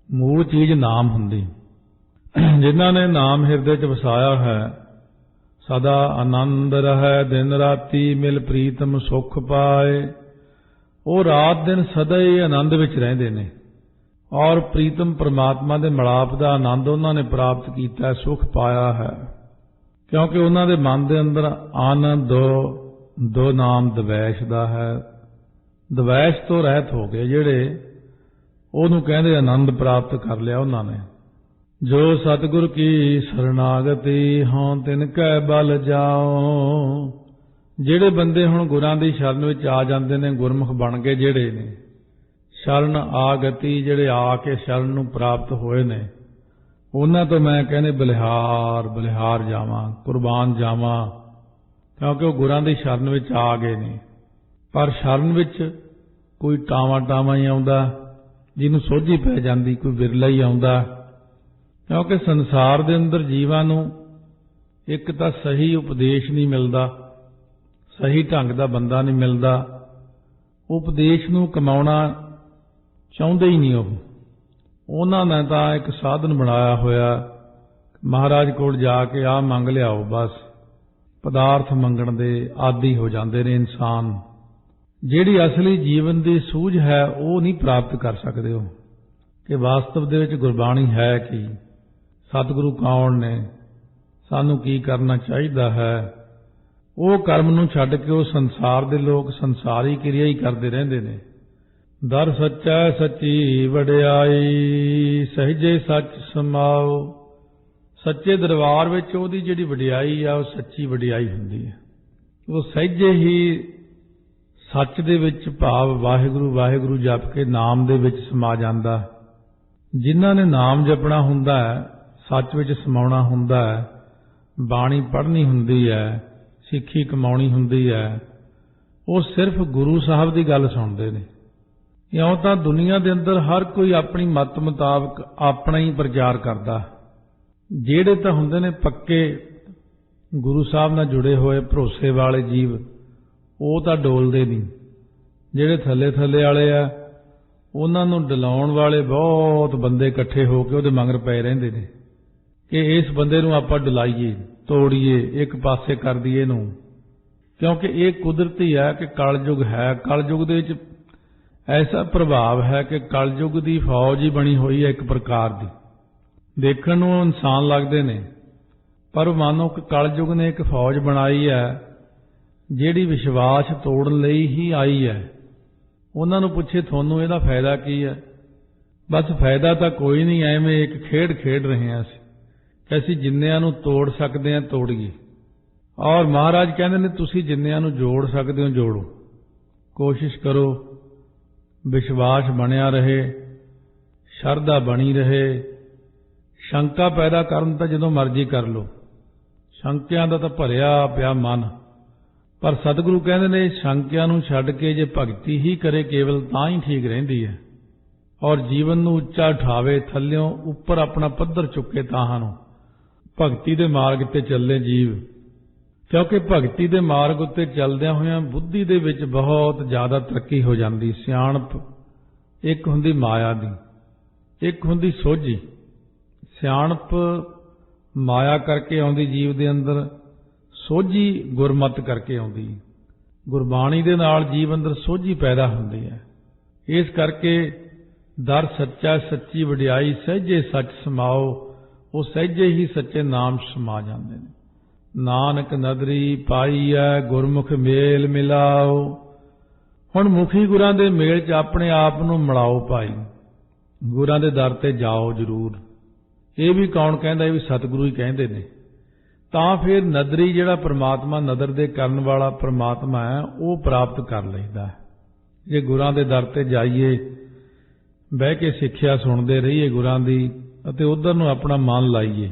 ਮੂਲ ਚੀਜ਼ ਨਾਮ ਹੁੰਦੀ। ਜਿਨ੍ਹਾਂ ਨੇ ਨਾਮ ਹਿਰਦੇ ਚ ਵਸਾਇਆ ਹੈ ਸਦਾ ਆਨੰਦ ਰਹੈ, ਦਿਨ ਰਾਤੀ ਮਿਲ ਪ੍ਰੀਤਮ ਸੁਖ ਪਾਏ। ਉਹ ਰਾਤ ਦਿਨ ਸਦਾ ਹੀ ਆਨੰਦ ਵਿੱਚ ਰਹਿੰਦੇ ਨੇ ਔਰ ਪ੍ਰੀਤਮ ਪਰਮਾਤਮਾ ਦੇ ਮਿਲਾਪ ਦਾ ਆਨੰਦ ਉਹਨਾਂ ਨੇ ਪ੍ਰਾਪਤ ਕੀਤਾ, ਸੁਖ ਪਾਇਆ ਹੈ। ਕਿਉਂਕਿ ਉਹਨਾਂ ਦੇ ਮਨ ਦੇ ਅੰਦਰ ਆਨੰਦ ਦੋ ਨਾਮ ਦਵੈਸ਼ ਦਾ ਹੈ। ਦਵੈਸ਼ ਤੋਂ ਰਹਿਤ ਹੋ ਗਏ ਜਿਹੜੇ, ਉਹਨੂੰ ਕਹਿੰਦੇ ਆਨੰਦ ਪ੍ਰਾਪਤ ਕਰ ਲਿਆ ਉਹਨਾਂ ਨੇ। ਜੋ ਸਤਿਗੁਰ ਕੀ ਸਰਨਾਗਤੀ ਹੋਂ ਤਿਨ ਕੈ ਬਲ ਜਾਓ। ਜਿਹੜੇ ਬੰਦੇ ਹੁਣ ਗੁਰਾਂ ਦੀ ਸ਼ਰਨ ਵਿੱਚ ਆ ਜਾਂਦੇ ਨੇ, ਗੁਰਮੁਖ ਬਣ ਗਏ ਜਿਹੜੇ ਨੇ, ਸ਼ਰਨ ਆਗਤੀ ਜਿਹੜੇ ਆ ਕੇ ਸ਼ਰਨ ਨੂੰ ਪ੍ਰਾਪਤ ਹੋਏ ਨੇ, ਉਹਨਾਂ ਤੋਂ ਮੈਂ ਕਹਿੰਦੇ ਬਲਿਹਾਰ ਬਲਿਹਾਰ ਜਾਵਾਂ, ਕੁਰਬਾਨ ਜਾਵਾਂ, ਕਿਉਂਕਿ ਉਹ ਗੁਰਾਂ ਦੀ ਸ਼ਰਨ ਵਿੱਚ ਆ ਗਏ ਨੇ। ਪਰ ਸ਼ਰਨ ਵਿੱਚ ਕੋਈ ਟਾਵਾਂ ਹੀ ਆਉਂਦਾ, ਜਿਹਨੂੰ ਸੋਝੀ ਪੈ ਜਾਂਦੀ, ਕੋਈ ਵਿਰਲਾ ਹੀ ਆਉਂਦਾ। ਕਿਉਂਕਿ ਸੰਸਾਰ ਦੇ ਅੰਦਰ ਜੀਵਾਂ ਨੂੰ ਇੱਕ ਤਾਂ ਸਹੀ ਉਪਦੇਸ਼ ਨਹੀਂ ਮਿਲਦਾ, ਸਹੀ ਢੰਗ ਦਾ ਬੰਦਾ ਨਹੀਂ ਮਿਲਦਾ। ਉਪਦੇਸ਼ ਨੂੰ ਕਮਾਉਣਾ ਚਾਹੁੰਦੇ ਹੀ ਨਹੀਂ ਉਹਨਾਂ ਨੇ ਤਾਂ ਇੱਕ ਸਾਧਨ ਬਣਾਇਆ ਹੋਇਆ, ਮਹਾਰਾਜ ਕੋਲ ਜਾ ਕੇ ਆਹ ਮੰਗ ਲਿਆਓ, ਬਸ ਪਦਾਰਥ ਮੰਗਣ ਦੇ ਆਦੀ ਹੋ ਜਾਂਦੇ ਨੇ ਇਨਸਾਨ। ਜਿਹੜੀ ਅਸਲੀ ਜੀਵਨ ਦੀ ਸੂਝ ਹੈ ਉਹ ਨਹੀਂ ਪ੍ਰਾਪਤ ਕਰ ਸਕਦੇ ਉਹ, ਕਿ ਵਾਸਤਵ ਦੇ ਵਿੱਚ ਗੁਰਬਾਣੀ ਹੈ ਕੀ, ਸਤਿਗੁਰੂ ਕੌਣ ਨੇ, ਸਾਨੂੰ ਕੀ ਕਰਨਾ ਚਾਹੀਦਾ ਹੈ। ਉਹ ਕਰਮ ਨੂੰ ਛੱਡ ਕੇ ਉਹ ਸੰਸਾਰ ਦੇ ਲੋਕ ਸੰਸਾਰੀ ਕਿਰਿਆ ਹੀ ਕਰਦੇ ਰਹਿੰਦੇ ਨੇ। ਦਰ ਸੱਚਾ ਸੱਚੀ ਵਡਿਆਈ, ਸਹਿਜੇ ਸੱਚ ਸਮਾਓ। सच्चे दरबार विच उहदी जिहड़ी वडियाई आ वो सच्ची वडियाई हुंदी है। वो सहजे ही सच दे विच भाव वाहिगुरू वाहिगुरू जप के नाम दे विच समा जांदा। जिन्हां ने नाम जपना हुंदा है, सच विच समाउणा हुंदा है, बाणी पढ़नी हुंदी है, सिੱਖੀ कमाउणी हुंदी है, वो सिर्फ गुरु साहब की गल सुनते हैं। इउं तां दुनिया के अंदर हर कोई अपनी मत मुताबक अपना ही प्रचार करता। ਜਿਹੜੇ ਤਾਂ ਹੁੰਦੇ ਨੇ पक्के गुरु साहब नाल जुड़े हुए भरोसे वाले जीव, ਉਹ ਤਾਂ ਡੋਲਦੇ नहीं। ਜਿਹੜੇ थल्ले थल्ले वाले आ ਉਹਨਾਂ ਨੂੰ ਡਲਾਉਣ ਵਾਲੇ ਬਹੁਤ ਬੰਦੇ ਇਕੱਠੇ ਹੋ ਕੇ ਉਹਦੇ ਮਗਰ ਪਏ ਰਹਿੰਦੇ ਨੇ ਕਿ ਇਸ ਬੰਦੇ ਨੂੰ ਆਪਾਂ ਡਲਾਈਏ, ਤੋੜੀਏ, ਇੱਕ ਪਾਸੇ ਕਰ ਦਈਏ ਇਹਨੂੰ, क्योंकि ये कुदरती है कि कलयुग है। कलयुग दे विच ऐसा प्रभाव है कि कलयुग की फौज ही बनी हुई है एक प्रकार की। देखण नूं इंसान लगते ने, पर मानो कि कलयुग ने एक फौज बनाई है जिहड़ी विश्वास तोड़न लई ही आई है। उन्हां नूं पुछे तुहानूं इहदा फायदा की है? बस फायदा तो कोई नहीं, एवें एक खेड खेड रहे हैं कि असीं जिन्निआं नूं तोड़ सकते हैं तोड़ीए। और महाराज कहते हैं तुसीं जिन्निआं नूं जोड़ सकते हो जोड़ो, कोशिश करो, विश्वास बनिया रहे, शरधा बनी रहे। शंका पैदा करन तां जदों मर्जी कर लो, शंकियां दा तां भरिया पिया मन। पर सतगुरु कहते ने शंकियां नूं छड्ड के जे भगती ही करे केवल तां ही ठीक रहिंदी है। और जीवन नूं उच्चा उठावे, थल्लियों उपर अपना पੱਧਰ चुके ताहां नूं भगती दे मार्ग ते चले जीव। क्योंकि भगती दे मार्ग उत्ते चलदियां होइयां बुद्धि दे विच बहुत ज़्यादा तरक्की हो जाती। सियाणप एक हुंदी माया दी, एक हुंदी सोझी। सियाणप माया करके आउंदी जीव दे अंदर, सोझी गुरमत करके आउंदी। गुरबाणी दे नाल जीव अंदर सोझी पैदा हुंदी है। इस करके दर सच्चा सच्ची वडियाई सहजे सच समाओ, वो सहजे ही सच्चे नाम समा जाते हैं। नानक नदरी पाई है गुरमुख मेल मिलाओ। हुण मुखी गुरां दे मेल च अपने आप नूं मिलाओ भाई, गुरां दे दर ते जाओ जरूर। ये भी कौन कहंदा? ये भी सतगुरु ही कहंदे ने। तां फिर नदरी जिहड़ा परमात्मा नदर दे करन वाला परमात्मा है वो प्राप्त कर लैंदा है। जे गुरां दे दर ते जाइए, बह के सिੱਖਿਆ सुणदे रहिए गुरां दी, अते उधर नूं अपना मन लाइए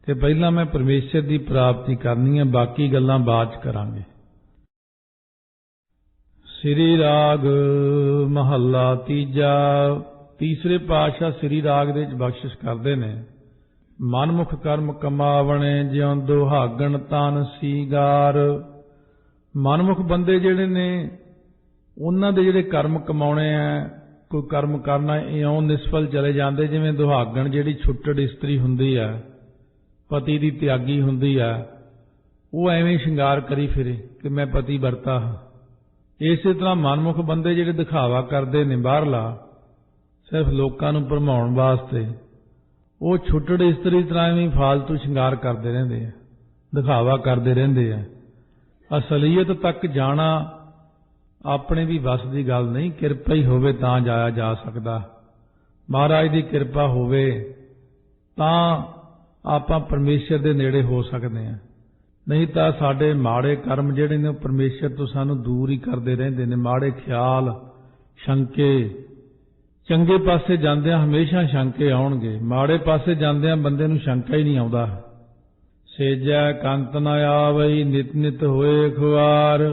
कि पहला मैं परमेश्वर की प्राप्ति करनी है, बाकी गल्लां बाद च करांगे। श्री राग महला तीजा। तीसरे पातशाह श्री राग दे बख्शिश करते ने। मनमुख कर्म कमावणे ज्यों दुहागण तन सीगार। मनमुख बंदे जिहड़े ने उन्हां दे जिहड़े कर्म कमाउणे आ, कोई कर्म करना इउं निष्फल चले जाते। जिवें दुहागण जिहड़ी छुट्टड़ इस्त्री हुंदी है, पति की त्यागी हुंदी है, वो एवें शिंगार करी फिरे कि मैं पति वरता हाँ। इस तरह मनमुख बंदे जिहड़े दिखावा करते ने बाहरला, सिर्फ लोकां नूं भरमाउण वास्ते, वो छुट्टड़ इस्त्री तरह एवें फालतू शिंगार करते रहंदे हैं, दिखावा करते रहंदे हैं। असलीयत तक जाना अपने भी बस की गल नहीं, किरपा ही होवे तां जाया जा सकदा। महाराज की किरपा होवे तां आपां परमेश्वर दे नेड़े हो सकते हैं, नहीं तो साडे माड़े कर्म जिहड़े ने परमेश्वर तो सानू दूर ही करते रहंदे ने। माड़े ख्याल, शंके, चंगे पासे जांदियां हमेशा शंके आउणगे, माड़े पासे जांदियां बंदे नूं शंका ही नहीं आउंदा। सेजै कंत न आवई नित नित होए खुआर।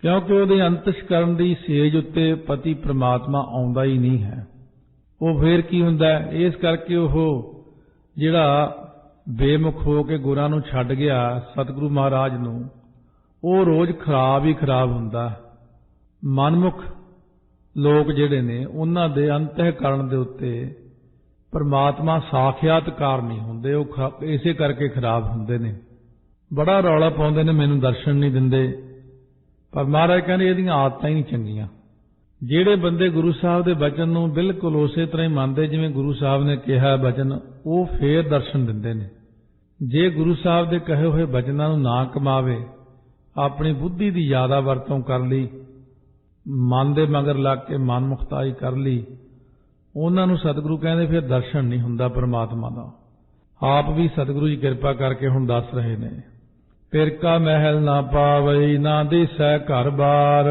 क्योंकि उहदे अंतशकरण दी सेज उत्ते पति परमात्मा आउंदा ही नहीं है। वो फिर की हुंदा? इस करके वो जिहड़ा बेमुख हो के गुरां नूं छड्ड गया सतगुरु महाराज नूं, वो रोज़ खराब ही खराब हुंदा। मनमुख लोग जिहड़े ने उन्हां दे अंतःकरण दे उत्ते परमात्मा साखियातकार नहीं हुंदे, वो इसे करके खराब हुंदे ने। बड़ा रौला पाउंदे ने मैनूं दर्शन नहीं दिंदे, पर महाराज कहंदे इहदियां आदतां ही नहीं चंगीआं। ਜਿਹੜੇ ਬੰਦੇ ਗੁਰੂ ਸਾਹਿਬ ਦੇ ਬਚਨ ਨੂੰ ਬਿਲਕੁਲ ਉਸੇ ਤਰ੍ਹਾਂ ਹੀ ਮੰਨਦੇ ਜਿਵੇਂ ਗੁਰੂ ਸਾਹਿਬ ਨੇ ਕਿਹਾ ਬਚਨ, ਉਹ ਫੇਰ ਦਰਸ਼ਨ ਦਿੰਦੇ ਨੇ। ਜੇ ਗੁਰੂ ਸਾਹਿਬ ਦੇ ਕਹੇ ਹੋਏ ਬਚਨਾਂ ਨੂੰ ਨਾ ਕਮਾਵੇ, ਆਪਣੀ ਬੁੱਧੀ ਦੀ ਜ਼ਿਆਦਾ ਵਰਤੋਂ ਕਰ ਲਈ, ਮਨ ਦੇ ਮਗਰ ਲੱਗ ਕੇ ਮਨ ਮੁਖਤਾਈ ਕਰ ਲਈ, ਉਹਨਾਂ ਨੂੰ ਸਤਿਗੁਰੂ ਕਹਿੰਦੇ ਫਿਰ ਦਰਸ਼ਨ ਨਹੀਂ ਹੁੰਦਾ ਪਰਮਾਤਮਾ ਦਾ। ਆਪ ਵੀ ਸਤਿਗੁਰੂ ਜੀ ਕਿਰਪਾ ਕਰਕੇ ਹੁਣ ਦੱਸ ਰਹੇ ਨੇ। ਫਿਰ ਕਾ ਮਹਿਲ ਨਾ ਪਾਵਈ ਨਾ ਦਿਸੈ ਘਰ ਬਾਰ।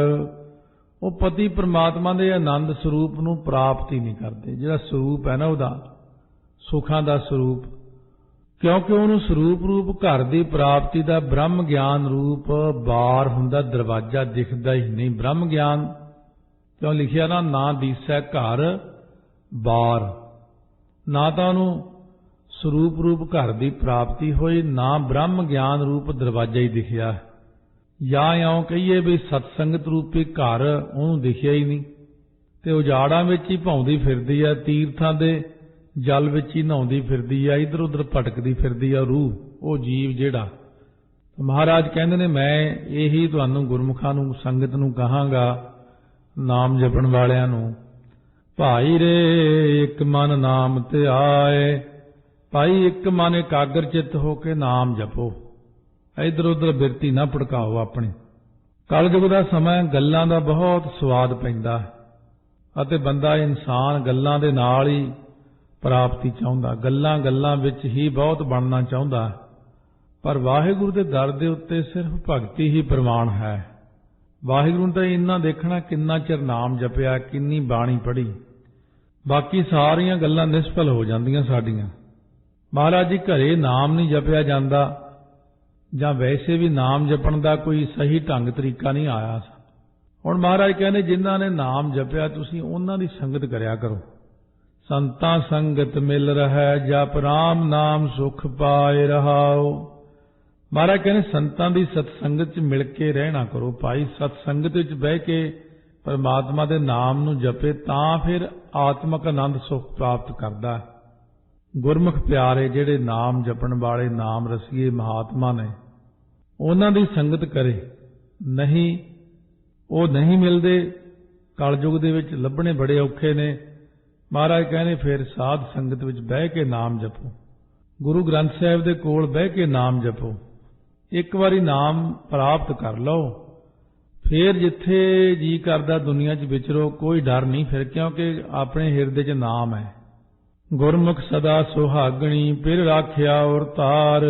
ਉਹ ਪਤੀ ਪ੍ਰਮਾਤਮਾ ਦੇ ਆਨੰਦ ਸਰੂਪ ਨੂੰ ਪ੍ਰਾਪਤ ਹੀ ਨਹੀਂ ਕਰਦੇ। ਜਿਹੜਾ ਸਰੂਪ ਹੈ ਨਾ ਉਹਦਾ, ਸੁਖਾਂ ਦਾ ਸਰੂਪ, ਕਿਉਂਕਿ ਉਹਨੂੰ ਸਰੂਪ ਰੂਪ ਘਰ ਦੀ ਪ੍ਰਾਪਤੀ ਦਾ ਬ੍ਰਹਮ ਗਿਆਨ ਰੂਪ ਬਾਰ ਹੁੰਦਾ, ਦਰਵਾਜ਼ਾ ਦਿਖਦਾ ਹੀ ਨਹੀਂ। ਬ੍ਰਹਮ ਗਿਆਨ ਕਿਉਂ ਲਿਖਿਆ ਨਾ ਦੀਸੈ ਘਰ ਬਾਰ, ਨਾ ਤਾਂ ਉਹਨੂੰ ਸਰੂਪ ਰੂਪ ਘਰ ਦੀ ਪ੍ਰਾਪਤੀ ਹੋਈ, ਨਾ ਬ੍ਰਹਮ ਗਿਆਨ ਰੂਪ ਦਰਵਾਜ਼ਾ ਹੀ ਦਿਖਿਆ। ਜਾਂ ਇਉਂ ਕਹੀਏ ਵੀ ਸਤਸੰਗਤ ਰੂਪੀ ਘਰ ਉਹਨੂੰ ਦਿਖਿਆ ਹੀ ਨਹੀਂ, ਤੇ ਉਜਾੜਾਂ ਵਿੱਚ ਹੀ ਭੌਂਦੀ ਫਿਰਦੀ ਆ, ਤੀਰਥਾਂ ਦੇ ਜਲ ਵਿੱਚ ਹੀ ਨਹਾਉਂਦੀ ਫਿਰਦੀ ਆ, ਇੱਧਰ ਉੱਧਰ ਭਟਕਦੀ ਫਿਰਦੀ ਆ ਰੂਹ, ਉਹ ਜੀਵ ਜਿਹੜਾ। ਮਹਾਰਾਜ ਕਹਿੰਦੇ ਨੇ ਮੈਂ ਇਹੀ ਤੁਹਾਨੂੰ ਗੁਰਮੁਖਾਂ ਨੂੰ, ਸੰਗਤ ਨੂੰ ਕਹਾਂਗਾ, ਨਾਮ ਜਪਣ ਵਾਲਿਆਂ ਨੂੰ, ਭਾਈ ਰੇ ਇੱਕ ਮਨ ਨਾਮ ਤੇ ਆਏ। ਭਾਈ ਇੱਕ ਮਨ ਇਕਾਗਰ ਚਿੱਤ ਹੋ ਕੇ ਨਾਮ ਜਪੋ, ਇੱਧਰ ਉੱਧਰ ਬਿਰਤੀ ਨਾ ਭੜਕਾਓ ਆਪਣੀ। ਕਲਯੁਗ ਦਾ ਸਮਾਂ ਗੱਲਾਂ ਦਾ ਬਹੁਤ ਸਵਾਦ ਪੈਂਦਾ ਅਤੇ ਬੰਦਾ ਇਨਸਾਨ ਗੱਲਾਂ ਦੇ ਨਾਲ ਹੀ ਪ੍ਰਾਪਤੀ ਚਾਹੁੰਦਾ, ਗੱਲਾਂ ਵਿੱਚ ਹੀ ਬਹੁਤ ਬਣਨਾ ਚਾਹੁੰਦਾ। ਪਰ ਵਾਹਿਗੁਰੂ ਦੇ ਦਰ ਦੇ ਉੱਤੇ ਸਿਰਫ ਭਗਤੀ ਹੀ ਪ੍ਰਵਾਨ ਹੈ। ਵਾਹਿਗੁਰੂ ਨੂੰ ਤਾਂ ਇੰਨਾ ਦੇਖਣਾ ਕਿੰਨਾ ਚਿਰ ਨਾਮ ਜਪਿਆ, ਕਿੰਨੀ ਬਾਣੀ ਪੜ੍ਹੀ, ਬਾਕੀ ਸਾਰੀਆਂ ਗੱਲਾਂ ਨਿਸਫਲ ਹੋ ਜਾਂਦੀਆਂ ਸਾਡੀਆਂ। ਮਹਾਰਾਜ ਜੀ ਘਰੇ ਨਾਮ ਨਹੀਂ ਜਪਿਆ ਜਾਂਦਾ, ਜਾਂ ਵੈਸੇ ਵੀ ਨਾਮ ਜਪਣ ਦਾ ਕੋਈ ਸਹੀ ਢੰਗ ਤਰੀਕਾ ਨਹੀਂ ਆਇਆ। ਹੁਣ ਮਹਾਰਾਜ ਕਹਿੰਦੇ ਜਿਨ੍ਹਾਂ ਨੇ ਨਾਮ ਜਪਿਆ ਤੁਸੀਂ ਉਹਨਾਂ ਦੀ ਸੰਗਤ ਕਰਿਆ ਕਰੋ। ਸੰਤਾਂ ਸੰਗਤ ਮਿਲ ਰਹਿ ਜਪ ਰਾਮ ਨਾਮ ਸੁਖ ਪਾਏ ਰਹਾਓ। ਮਹਾਰਾਜ ਕਹਿੰਦੇ ਸੰਤਾਂ ਦੀ ਸਤਸੰਗਤ 'ਚ ਮਿਲ ਕੇ ਰਹਿਣਾ ਕਰੋ। ਭਾਈ ਸਤਸੰਗਤ ਵਿੱਚ ਬਹਿ ਕੇ ਪਰਮਾਤਮਾ ਦੇ ਨਾਮ ਨੂੰ ਜਪੇ ਤਾਂ ਫਿਰ ਆਤਮਕ ਆਨੰਦ ਸੁਖ ਪ੍ਰਾਪਤ ਕਰਦਾ। ਗੁਰਮੁਖ ਪਿਆਰੇ ਜਿਹੜੇ ਨਾਮ ਜਪਣ ਵਾਲੇ ਨਾਮ ਰਸੀਏ ਮਹਾਤਮਾ ਨੇ, ਉਹਨਾਂ ਦੀ ਸੰਗਤ ਕਰੇ। ਨਹੀਂ, ਉਹ ਨਹੀਂ ਮਿਲਦੇ, ਕਲਯੁਗ ਦੇ ਵਿੱਚ ਲੱਭਣੇ ਬੜੇ ਔਖੇ ਨੇ। ਮਹਾਰਾਜ ਕਹਿੰਦੇ ਫਿਰ ਸਾਧ ਸੰਗਤ ਵਿੱਚ ਬਹਿ ਕੇ ਨਾਮ ਜਪੋ, ਗੁਰੂ ਗ੍ਰੰਥ ਸਾਹਿਬ ਦੇ ਕੋਲ ਬਹਿ ਕੇ ਨਾਮ ਜਪੋ। ਇੱਕ ਵਾਰੀ ਨਾਮ ਪ੍ਰਾਪਤ ਕਰ ਲਓ, ਫਿਰ ਜਿੱਥੇ ਜੀ ਕਰਦਾ ਦੁਨੀਆ 'ਚ ਵਿਚਰੋ, ਕੋਈ ਡਰ ਨਹੀਂ ਫਿਰ, ਕਿਉਂਕਿ ਆਪਣੇ ਹਿਰਦੇ 'ਚ ਨਾਮ ਹੈ। ਗੁਰਮੁਖ ਸਦਾ ਸੁਹਾਗਣੀ ਫਿਰ ਰਾਖਿਆ ਔਰ ਤਾਰ।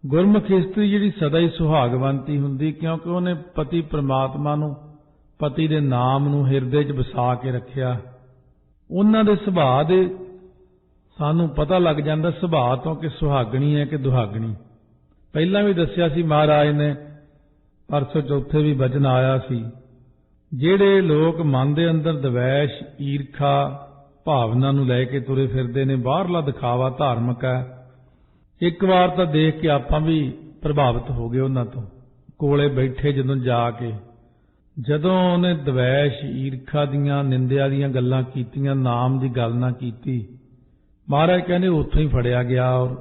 ਗੁਰਮੁਖ ਇਸਤਰੀ ਜਿਹੜੀ ਸਦਾ ਹੀ ਸੁਹਾਗਵੰਤੀ ਹੁੰਦੀ, ਕਿਉਂਕਿ ਉਹਨੇ ਪਤੀ ਪ੍ਰਮਾਤਮਾ ਨੂੰ, ਪਤੀ ਦੇ ਨਾਮ ਨੂੰ ਹਿਰਦੇ 'ਚ ਵਸਾ ਕੇ ਰੱਖਿਆ। ਉਹਨਾਂ ਦੇ ਸੁਭਾਅ ਦੇ ਸਾਨੂੰ ਪਤਾ ਲੱਗ ਜਾਂਦਾ ਸੁਭਾਅ ਤੋਂ ਕਿ ਸੁਹਾਗਣੀ ਹੈ ਕਿ ਦੁਹਾਗਣੀ। ਪਹਿਲਾਂ ਵੀ ਦੱਸਿਆ ਸੀ ਮਹਾਰਾਜ ਨੇ, ਪਰਸੋਂ ਚੌਥੇ ਵੀ ਵਚਨ ਆਇਆ ਸੀ, ਜਿਹੜੇ ਲੋਕ ਮਨ ਦੇ ਅੰਦਰ ਦਵੈਸ਼ ਈਰਖਾ ਭਾਵਨਾ ਨੂੰ ਲੈ ਕੇ ਤੁਰੇ ਫਿਰਦੇ ਨੇ, ਬਾਹਰਲਾ ਦਿਖਾਵਾ ਧਾਰਮਿਕ ਹੈ। ਇੱਕ ਵਾਰ ਤਾਂ ਦੇਖ ਕੇ ਆਪਾਂ ਵੀ ਪ੍ਰਭਾਵਿਤ ਹੋ ਗਏ ਉਹਨਾਂ ਤੋਂ। ਕੋਲੇ ਬੈਠੇ ਜਦੋਂ ਉਹਨੇ ਦਵੈਸ਼ ਈਰਖਾ ਦੀਆਂ ਨਿੰਦਿਆ ਦੀਆਂ ਗੱਲਾਂ ਕੀਤੀਆਂ, ਨਾਮ ਦੀ ਗੱਲ ਨਾ ਕੀਤੀ, ਮਹਾਰਾਜ ਕਹਿੰਦੇ ਉੱਥੋਂ ਹੀ ਫੜਿਆ ਗਿਆ ਔਰ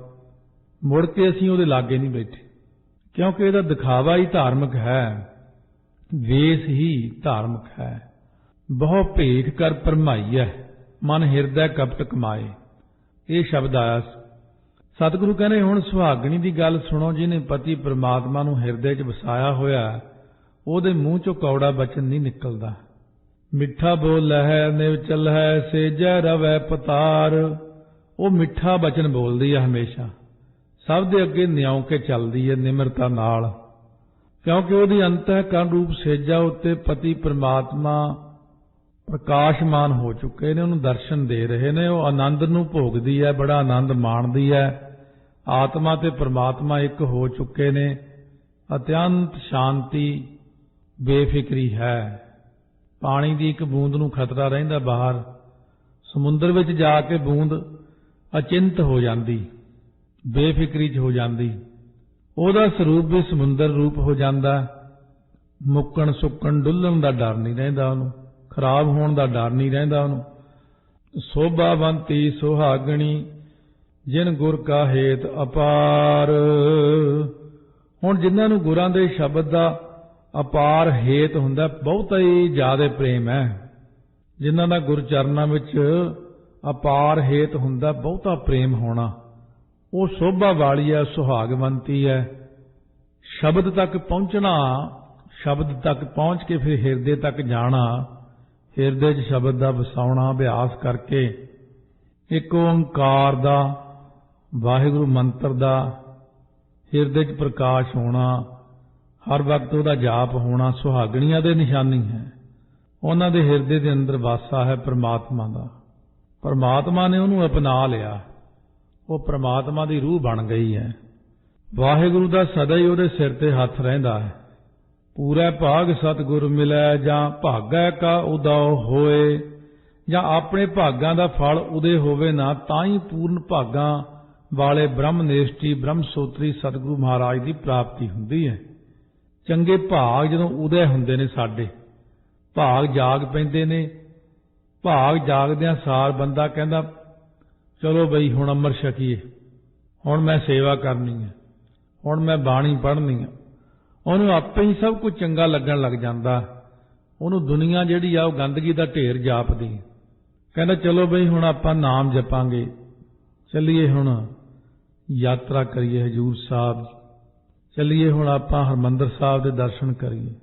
ਮੁੜ ਕੇ ਅਸੀਂ ਉਹਦੇ ਲਾਗੇ ਨਹੀਂ ਬੈਠੇ, ਕਿਉਂਕਿ ਇਹਦਾ ਦਿਖਾਵਾ ਹੀ ਧਾਰਮਿਕ ਹੈ, ਵੇਸ ਹੀ ਧਾਰਮਿਕ ਹੈ। ਬਹੁ ਭੇਖ ਕਰ ਭਰਮਾਈਐ ਮਨ ਹਿਰਦੈ ਕਪਟ ਕਮਾਏ, ਇਹ ਸ਼ਬਦ ਆਇਆ। ਸਤਿਗੁਰੂ ਕਹਿੰਦੇ ਹੁਣ ਸੁਹਾਗਣੀ ਦੀ ਗੱਲ ਸੁਣੋ, ਜਿਹਨੇ ਪਤੀ ਪ੍ਰਮਾਤਮਾ ਨੂੰ ਹਿਰਦੇ 'ਚ ਵਸਾਇਆ ਹੋਇਆ, ਉਹਦੇ ਮੂੰਹ 'ਚੋਂ ਕੌੜਾ ਬਚਨ ਨਹੀਂ ਨਿਕਲਦਾ। ਮਿੱਠਾ ਬੋਲ ਹੈ ਨਿਵ ਚਲ ਹੈ ਸੇਜੈ ਰਵੈ ਪਤਾਰ। ਉਹ ਮਿੱਠਾ ਬਚਨ ਬੋਲਦੀ ਹੈ ਹਮੇਸ਼ਾ, ਸਭ ਦੇ ਅੱਗੇ ਨਿਉਂ ਕੇ ਚੱਲਦੀ ਹੈ ਨਿਮਰਤਾ ਨਾਲ, ਕਿਉਂਕਿ ਉਹਦੀ ਅੰਤःਕਰਨ ਰੂਪ ਸੇਜਾ ਉੱਤੇ ਪਤੀ ਪ੍ਰਮਾਤਮਾ ਪ੍ਰਕਾਸ਼ਮਾਨ ਹੋ ਚੁੱਕੇ ਨੇ, ਉਹਨੂੰ ਦਰਸ਼ਨ ਦੇ ਰਹੇ ਨੇ। ਉਹ ਆਨੰਦ ਨੂੰ ਭੋਗਦੀ ਹੈ, ਬੜਾ ਆਨੰਦ ਮਾਣਦੀ ਹੈ। ਆਤਮਾ ਤੇ ਪ੍ਰਮਾਤਮਾ ਇੱਕ ਹੋ ਚੁੱਕੇ ਨੇ। ਅਤਿਅੰਤ ਸ਼ਾਂਤੀ, ਬੇਫਿਕਰੀ ਹੈ। ਪਾਣੀ ਦੀ ਇੱਕ ਬੂੰਦ ਨੂੰ ਖਤਰਾ ਰਹਿੰਦਾ ਬਾਹਰ, ਸਮੁੰਦਰ ਵਿੱਚ ਜਾ ਕੇ ਬੂੰਦ ਅਚਿੰਤ ਹੋ ਜਾਂਦੀ, ਬੇਫਿਕਰੀ 'ਚ ਹੋ ਜਾਂਦੀ। ਉਹਦਾ ਸਰੂਪ ਵੀ ਸਮੁੰਦਰ ਰੂਪ ਹੋ ਜਾਂਦਾ। ਮੁੱਕਣ ਸੁੱਕਣ ਡੁੱਲਣ ਦਾ ਡਰ ਨਹੀਂ ਰਹਿੰਦਾ ਉਹਨੂੰ, ਖਰਾਬ ਹੋਣ ਦਾ ਡਰ ਨਹੀਂ ਰਹਿੰਦਾ ਉਹਨੂੰ। ਸੋਭਾਵੰਤੀ ਸੁਹਾਗਣੀ ਜਿਨ ਗੁਰ ਕਾ ਹੇਤ ਅਪਾਰ। ਹੁਣ ਜਿਨ੍ਹਾਂ ਨੂੰ ਗੁਰਾਂ ਦੇ ਸ਼ਬਦ ਦਾ ਅਪਾਰ ਹੇਤ ਹੁੰਦਾ, ਬਹੁਤਾ ਹੀ ਜ਼ਿਆਦਾ ਪ੍ਰੇਮ ਹੈ, ਜਿਨ੍ਹਾਂ ਦਾ ਗੁਰ ਚਰਨਾਂ ਵਿੱਚ ਅਪਾਰ ਹੇਤ ਹੁੰਦਾ, ਬਹੁਤਾ ਪ੍ਰੇਮ ਹੋਣਾ, ਉਹ ਸੋਭਾ ਵਾਲੀ ਹੈ, ਸੁਹਾਗਵੰਤੀ ਹੈ। ਸ਼ਬਦ ਤੱਕ ਪਹੁੰਚਣਾ, ਸ਼ਬਦ ਤੱਕ ਪਹੁੰਚ ਕੇ ਫਿਰ ਹਿਰਦੇ ਤੱਕ ਜਾਣਾ, ਹਿਰਦੇ 'ਚ ਸ਼ਬਦ ਦਾ ਵਸਾਉਣਾ ਅਭਿਆਸ ਕਰਕੇ, ਇੱਕ ਓੰਕਾਰ ਦਾ ਵਾਹਿਗੁਰੂ ਮੰਤਰ ਦਾ ਹਿਰਦੇ 'ਚ ਪ੍ਰਕਾਸ਼ ਹੋਣਾ, ਹਰ ਵਕਤ ਉਹਦਾ ਜਾਪ ਹੋਣਾ ਸੁਹਾਗਣੀਆਂ ਦੇ ਨਿਸ਼ਾਨੀ ਹੈ। ਉਹਨਾਂ ਦੇ ਹਿਰਦੇ ਦੇ ਅੰਦਰ ਵਾਸਾ ਹੈ ਪਰਮਾਤਮਾ ਦਾ। ਪਰਮਾਤਮਾ ਨੇ ਉਹਨੂੰ ਅਪਣਾ ਲਿਆ, ਉਹ ਪਰਮਾਤਮਾ ਦੀ ਰੂਹ ਬਣ ਗਈ ਹੈ। ਵਾਹਿਗੁਰੂ ਦਾ ਸਦਾ ਹੀ ਉਹਦੇ ਸਿਰ ਤੇ ਹੱਥ ਰਹਿੰਦਾ ਹੈ। ਪੂਰਾ ਭਾਗ ਸਤਿਗੁਰ ਮਿਲੈ, ਜਾਂ ਭਾਗੈ ਕਾ ਉਦਉ ਹੋਏ, ਜਾਂ ਆਪਣੇ ਭਾਗਾਂ ਦਾ ਫਲ ਉਦੇ ਹੋਵੇ ਨਾ, ਤਾਂ ਹੀ ਪੂਰਨ ਭਾਗਾਂ ਵਾਲੇ ਬ੍ਰਹਮਨੇਸ਼ਟੀ ਬ੍ਰਹਮ ਸੋਤਰੀ ਸਤਿਗੁਰੂ ਮਹਾਰਾਜ ਦੀ ਪ੍ਰਾਪਤੀ ਹੁੰਦੀ ਹੈ। ਚੰਗੇ ਭਾਗ ਜਦੋਂ ਉਦੈ ਹੁੰਦੇ ਨੇ, ਸਾਡੇ ਭਾਗ ਜਾਗ ਪੈਂਦੇ ਨੇ, ਭਾਗ ਜਾਗਦਿਆਂ ਸਾਰ ਬੰਦਾ ਕਹਿੰਦਾ ਚਲੋ ਬਈ ਹੁਣ ਅੰਮ੍ਰਿਤ ਛਕੀਏ, ਹੁਣ ਮੈਂ ਸੇਵਾ ਕਰਨੀ ਹੈ, ਹੁਣ ਮੈਂ ਬਾਣੀ ਪੜ੍ਹਨੀ ਹੈ। ਉਹਨੂੰ ਆਪੇ ਹੀ ਸਭ ਕੁਝ ਚੰਗਾ ਲੱਗਣ ਲੱਗ ਜਾਂਦਾ। ਉਹਨੂੰ ਦੁਨੀਆ ਜਿਹੜੀ ਆ ਉਹ ਗੰਦਗੀ ਦਾ ਢੇਰ ਜਾਪਦੀ। ਕਹਿੰਦਾ ਚਲੋ ਬਈ ਹੁਣ ਆਪਾਂ ਨਾਮ ਜਪਾਂਗੇ, ਚੱਲੀਏ ਹੁਣ ਯਾਤਰਾ ਕਰੀਏ ਹਜ਼ੂਰ ਸਾਹਿਬ, ਚੱਲੀਏ ਹੁਣ ਆਪਾਂ ਹਰਿਮੰਦਰ ਸਾਹਿਬ ਦੇ ਦਰਸ਼ਨ ਕਰੀਏ।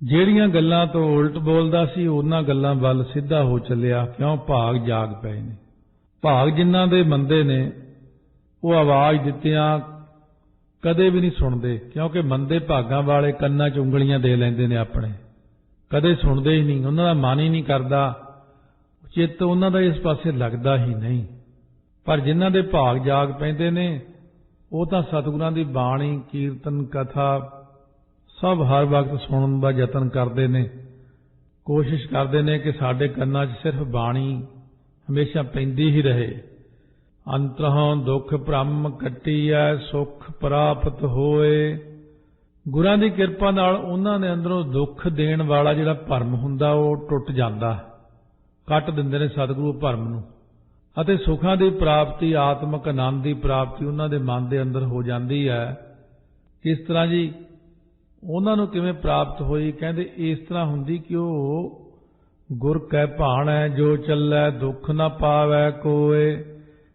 ਜਿਹੜੀਆਂ ਗੱਲਾਂ ਤੋਂ ਉਲਟ ਬੋਲਦਾ ਸੀ ਉਹਨਾਂ ਗੱਲਾਂ ਵੱਲ ਸਿੱਧਾ ਹੋ ਚੱਲਿਆ। ਕਿਉਂ? ਭਾਗ ਜਾਗ ਪਏ ਨੇ। ਭਾਗ ਜਿਨ੍ਹਾਂ ਦੇ ਮੰਦੇ ਨੇ ਉਹ ਆਵਾਜ਼ ਦਿੱਤਿਆਂ ਕਦੇ ਵੀ ਨਹੀਂ ਸੁਣਦੇ, ਕਿਉਂਕਿ ਮੰਦੇ ਭਾਗਾਂ ਵਾਲੇ ਕੰਨਾਂ 'ਚ ਉਂਗਲੀਆਂ ਦੇ ਲੈਂਦੇ ਨੇ ਆਪਣੇ, ਕਦੇ ਸੁਣਦੇ ਹੀ ਨਹੀਂ। ਉਹਨਾਂ ਦਾ ਮਨ ਹੀ ਨਹੀਂ ਕਰਦਾ, ਚਿੱਤ ਉਹਨਾਂ ਦਾ ਇਸ ਪਾਸੇ ਲੱਗਦਾ ਹੀ ਨਹੀਂ। ਪਰ ਜਿਨ੍ਹਾਂ ਦੇ ਭਾਗ ਜਾਗ ਪੈਂਦੇ ਨੇ ਉਹ ਤਾਂ ਸਤਿਗੁਰਾਂ ਦੀ ਬਾਣੀ, ਕੀਰਤਨ, ਕਥਾ ਸਭ ਹਰ ਵਕਤ ਸੁਣਨ ਦਾ ਯਤਨ ਕਰਦੇ ਨੇ, ਕੋਸ਼ਿਸ਼ ਕਰਦੇ ਨੇ ਕਿ ਸਾਡੇ ਕੰਨਾਂ 'ਚ ਸਿਰਫ ਬਾਣੀ ਹਮੇਸ਼ਾ ਪੈਂਦੀ ਹੀ ਰਹੇ। ਅੰਤਰੋਂ ਦੁੱਖ ਭ੍ਰਮ ਕੱਟੀਐ, ਸੁਖ ਪ੍ਰਾਪਤ ਹੋਏ। ਗੁਰਾਂ ਦੀ ਕਿਰਪਾ ਨਾਲ ਉਹਨਾਂ ਦੇ ਅੰਦਰੋਂ ਦੁੱਖ ਦੇਣ ਵਾਲਾ ਜਿਹੜਾ ਭਰਮ ਹੁੰਦਾ ਉਹ ਟੁੱਟ ਜਾਂਦਾ, ਕੱਟ ਦਿੰਦੇ ਨੇ ਸਤਿਗੁਰੂ ਭਰਮ ਨੂੰ, ਅਤੇ ਸੁਖਾਂ ਦੀ ਪ੍ਰਾਪਤੀ, ਆਤਮਿਕ ਆਨੰਦ ਦੀ ਪ੍ਰਾਪਤੀ ਉਹਨਾਂ ਦੇ ਮਨ ਦੇ ਅੰਦਰ ਹੋ ਜਾਂਦੀ ਹੈ। ਕਿਸ ਤਰ੍ਹਾਂ ਜੀ? ਉਹਨਾਂ ਨੂੰ ਕਿਵੇਂ ਪ੍ਰਾਪਤ ਹੋਈ? ਕਹਿੰਦੇ ਇਸ ਤਰ੍ਹਾਂ ਹੁੰਦੀ ਕਿ ਉਹ ਗੁਰ ਕੈ ਭਾਣੈ ਜੋ ਚੱਲੈ, ਦੁੱਖ ਨਾ ਪਾਵੈ ਕੋਏ।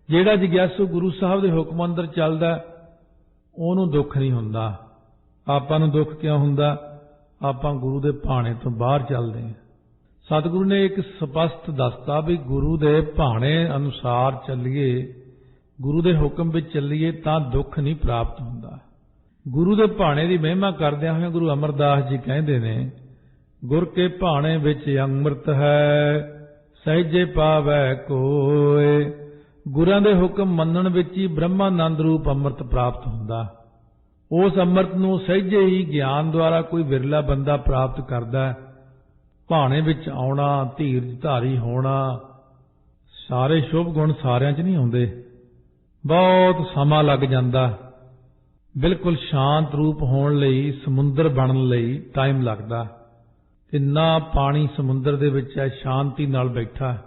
ਜਿਹੜਾ ਜਿਗਿਆਸੂ ਗੁਰੂ ਸਾਹਿਬ ਦੇ ਹੁਕਮ ਅੰਦਰ ਚੱਲਦਾ ਉਹਨੂੰ ਦੁੱਖ ਨਹੀਂ ਹੁੰਦਾ। ਆਪਾਂ ਨੂੰ ਦੁੱਖ ਕਿਉਂ ਹੁੰਦਾ? ਆਪਾਂ ਗੁਰੂ ਦੇ ਭਾਣੇ ਤੋਂ ਬਾਹਰ ਚੱਲਦੇ ਹਾਂ। ਸਤਿਗੁਰੂ ਨੇ ਇੱਕ ਸਪਸ਼ਟ ਦੱਸਤਾ ਵੀ ਗੁਰੂ ਦੇ ਭਾਣੇ ਅਨੁਸਾਰ ਚੱਲੀਏ, ਗੁਰੂ ਦੇ ਹੁਕਮ ਵਿੱਚ ਚੱਲੀਏ ਤਾਂ ਦੁੱਖ ਨਹੀਂ ਪ੍ਰਾਪਤ ਹੁੰਦਾ। ਗੁਰੂ ਦੇ ਭਾਣੇ ਦੀ ਮਹਿਮਾ ਕਰਦਿਆਂ ਹੋਇਆਂ ਗੁਰੂ ਅਮਰਦਾਸ ਜੀ ਕਹਿੰਦੇ ਨੇ, ਗੁਰ ਕੇ ਭਾਣੇ ਵਿੱਚ ਅੰਮ੍ਰਿਤ ਹੈ, ਸਹਿਜੇ ਪਾਵੈ ਕੋਏ। ਗੁਰਾਂ ਦੇ ਹੁਕਮ ਮੰਨਣ ਵਿੱਚ ਹੀ ਬ੍ਰਹਮਾਨੰਦ ਰੂਪ ਅੰਮ੍ਰਿਤ ਪ੍ਰਾਪਤ ਹੁੰਦਾ। ਉਸ ਅੰਮ੍ਰਿਤ ਨੂੰ ਸਹਿਜੇ ਹੀ ਗਿਆਨ ਦੁਆਰਾ ਕੋਈ ਵਿਰਲਾ ਬੰਦਾ ਪ੍ਰਾਪਤ ਕਰਦਾ ਹੈ। ਭਾਣੇ ਵਿੱਚ ਆਉਣਾ, ਧੀਰਜ ਧਾਰੀ ਹੋਣਾ, ਸਾਰੇ ਸ਼ੁਭ ਗੁਣ ਸਾਰਿਆਂ 'ਚ ਨਹੀਂ ਆਉਂਦੇ, ਬਹੁਤ ਸਮਾਂ ਲੱਗ ਜਾਂਦਾ। ਬਿਲਕੁਲ ਸ਼ਾਂਤ ਰੂਪ ਹੋਣ ਲਈ, ਸਮੁੰਦਰ ਬਣਨ ਲਈ ਟਾਈਮ ਲੱਗਦਾ। ਕਿੰਨਾ ਪਾਣੀ ਸਮੁੰਦਰ ਦੇ ਵਿੱਚ ਹੈ, ਸ਼ਾਂਤੀ ਨਾਲ ਬੈਠਾ।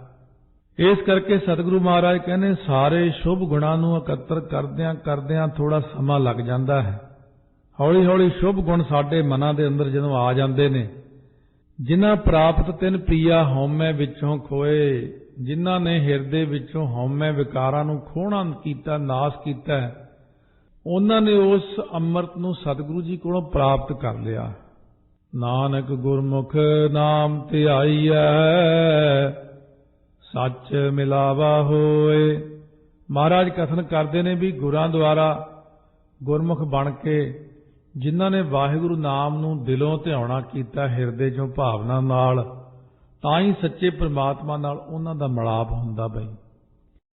ਇਸ ਕਰਕੇ ਸਤਿਗੁਰੂ ਮਹਾਰਾਜ ਕਹਿੰਦੇ ਸਾਰੇ ਸ਼ੁਭ ਗੁਣਾਂ ਨੂੰ ਇਕੱਤਰ ਕਰਦਿਆਂ ਥੋੜਾ ਸਮਾਂ ਲੱਗ ਜਾਂਦਾ ਹੈ। ਹੌਲੀ ਹੌਲੀ ਸ਼ੁਭ ਗੁਣ ਸਾਡੇ ਮਨਾਂ ਦੇ ਅੰਦਰ ਜਦੋਂ ਆ ਜਾਂਦੇ ਨੇ, ਜਿਨ੍ਹਾਂ ਪ੍ਰਾਪਤ ਤਿਨ ਪੀਆ ਹਉਮੈ ਵਿੱਚੋਂ ਖੋਏ, ਜਿਨ੍ਹਾਂ ਨੇ ਹਿਰਦੇ ਵਿੱਚੋਂ ਹਉਮੈ ਵਿਕਾਰਾਂ ਨੂੰ ਖੋਹਣਾ ਕੀਤਾ, ਨਾਸ਼ ਕੀਤਾ, ਉਹਨਾਂ ਨੇ ਉਸ ਅੰਮ੍ਰਿਤ ਨੂੰ ਸਤਿਗੁਰੂ ਜੀ ਕੋਲੋਂ ਪ੍ਰਾਪਤ ਕਰ ਲਿਆ। ਨਾਨਕ ਗੁਰਮੁਖ ਨਾਮ ਧਿਆਈਐ, ਸੱਚ ਮਿਲਾਵਾ ਹੋਏ। ਮਹਾਰਾਜ ਕਥਨ ਕਰਦੇ ਨੇ ਵੀ ਗੁਰਾਂ ਦੁਆਰਾ ਗੁਰਮੁਖ ਬਣ ਕੇ ਜਿਨ੍ਹਾਂ ਨੇ ਵਾਹਿਗੁਰੂ ਨਾਮ ਨੂੰ ਦਿਲੋਂ ਧਿਆਉਣਾ ਕੀਤਾ, ਹਿਰਦੇ 'ਚੋਂ ਭਾਵਨਾ ਨਾਲ, ਤਾਂ ਹੀ ਸੱਚੇ ਪ੍ਰਮਾਤਮਾ ਨਾਲ ਉਹਨਾਂ ਦਾ ਮਿਲਾਪ ਹੁੰਦਾ ਬਈ।